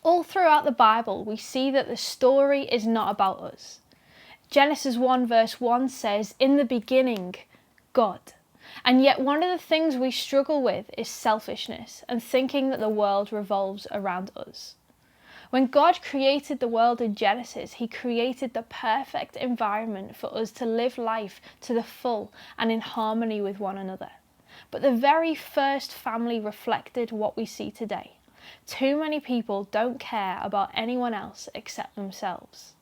All throughout the Bible, we see that the story is not about us. Genesis 1 verse 1 says, "In the beginning, God." And yet one of the things we struggle with is selfishness and thinking that the world revolves around us. When God created the world in Genesis, he created the perfect environment for us to live life to the full and in harmony with one another. But the very first family reflected what we see today. Too many people don't care about anyone else except themselves.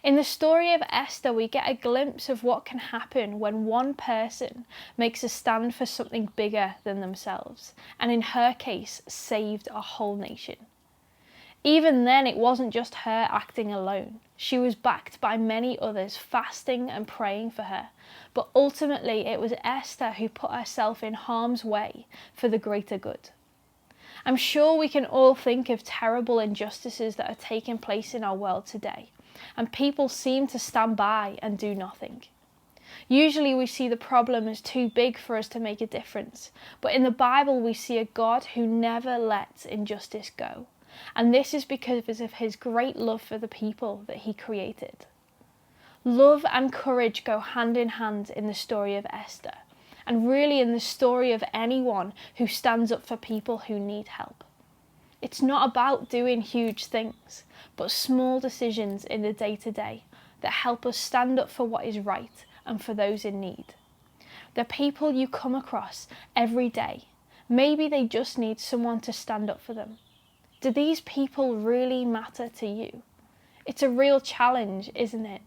In the story of Esther, we get a glimpse of what can happen when one person makes a stand for something bigger than themselves, and in her case, saved a whole nation. Even then, it wasn't just her acting alone. She was backed by many others fasting and praying for her, but ultimately it was Esther who put herself in harm's way for the greater good. I'm sure we can all think of terrible injustices that are taking place in our world today, and people seem to stand by and do nothing. Usually we see the problem as too big for us to make a difference, but in the Bible we see a God who never lets injustice go, and this is because of his great love for the people that he created. Love and courage go hand in hand in the story of Esther, and really in the story of anyone who stands up for people who need help. It's not about doing huge things, but small decisions in the day-to-day that help us stand up for what is right and for those in need. The people you come across every day, maybe they just need someone to stand up for them. Do these people really matter to you? It's a real challenge, isn't it?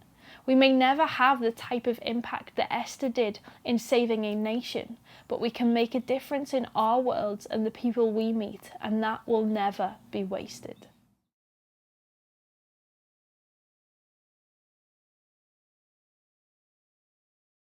We may never have the type of impact that Esther did in saving a nation, but we can make a difference in our worlds and the people we meet, and that will never be wasted.